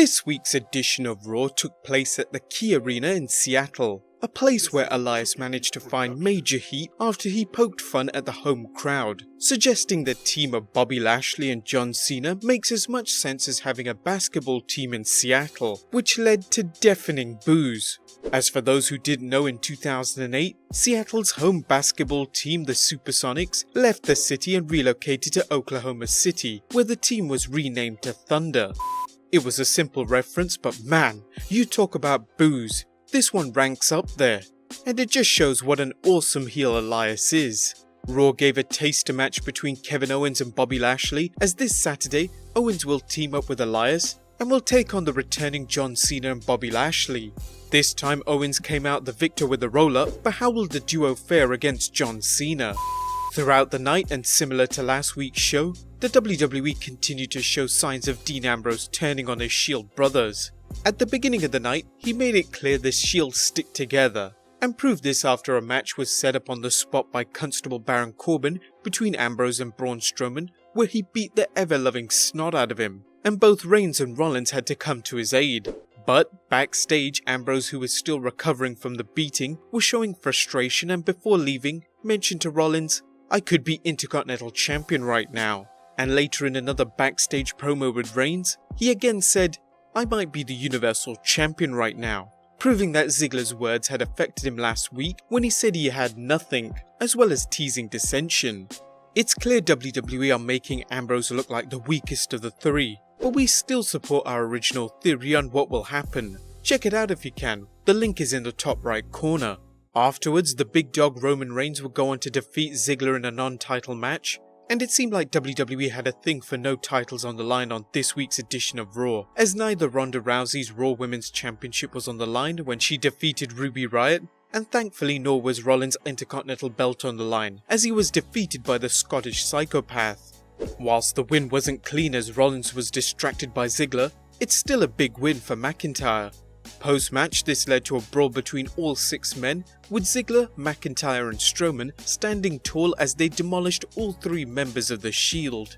This week's edition of Raw took place at the Key Arena in Seattle, a place where Elias managed to find major heat after he poked fun at the home crowd, suggesting the team of Bobby Lashley and John Cena makes as much sense as having a basketball team in Seattle, which led to deafening boos. As for those who didn't know, in 2008, Seattle's home basketball team, the Supersonics, left the city and relocated to Oklahoma City, where the team was renamed to Thunder. It was a simple reference, but man, you talk about boos, this one ranks up there. And it just shows what an awesome heel Elias is. Raw gave a taster match between Kevin Owens and Bobby Lashley, as this Saturday, Owens will team up with Elias and will take on the returning John Cena and Bobby Lashley. This time Owens came out the victor with a roll-up, but how will the duo fare against John Cena? Throughout the night, and similar to last week's show, the WWE continued to show signs of Dean Ambrose turning on his Shield brothers. At the beginning of the night, he made it clear the Shield stick together, and proved this after a match was set up on the spot by Constable Baron Corbin between Ambrose and Braun Strowman, where he beat the ever-loving snot out of him, and both Reigns and Rollins had to come to his aid. But backstage, Ambrose, who was still recovering from the beating, was showing frustration, and before leaving, mentioned to Rollins, "I could be Intercontinental Champion right now." And later in another backstage promo with Reigns, he again said, "I might be the Universal Champion right now," proving that Ziggler's words had affected him last week when he said he had nothing, as well as teasing dissension. It's clear WWE are making Ambrose look like the weakest of the three, but we still support our original theory on what will happen. Check it out if you can, the link is in the top right corner. Afterwards, the big dog Roman Reigns would go on to defeat Ziggler in a non-title match, and it seemed like WWE had a thing for no titles on the line on this week's edition of Raw, as neither Ronda Rousey's Raw Women's Championship was on the line when she defeated Ruby Riott, and thankfully nor was Rollins' Intercontinental belt on the line, as he was defeated by the Scottish Psychopath. Whilst the win wasn't clean as Rollins was distracted by Ziggler, it's still a big win for McIntyre. Post-match, this led to a brawl between all 6 men, with Ziggler, McIntyre and Strowman standing tall as they demolished all 3 members of the Shield.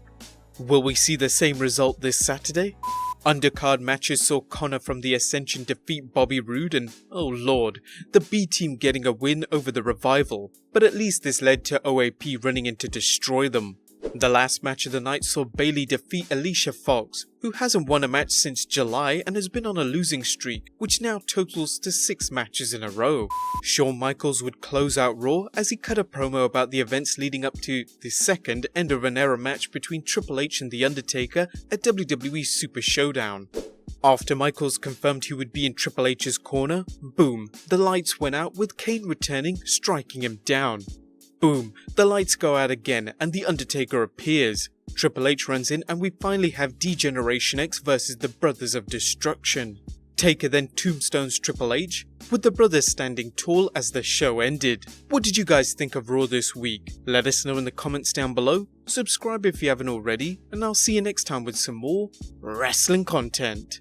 Will we see the same result this Saturday? Undercard matches saw Connor from the Ascension defeat Bobby Roode and, oh lord, the B-Team getting a win over the Revival, but at least this led to OAP running in to destroy them. The last match of the night saw Bayley defeat Alicia Fox, who hasn't won a match since July and has been on a losing streak, which now totals to 6 matches in a row. Shawn Micheals would close out Raw as he cut a promo about the events leading up to the second end of an era match between Triple H and The Undertaker at WWE Super Showdown. After Micheals confirmed he would be in Triple H's corner, boom, the lights went out with Kane returning, striking him down. Boom, the lights go out again and The Undertaker appears. Triple H runs in and we finally have D-Generation X versus the Brothers of Destruction. Taker then tombstones Triple H, with the brothers standing tall as the show ended. What did you guys think of Raw this week? Let us know in the comments down below, subscribe if you haven't already, and I'll see you next time with some more wrestling content.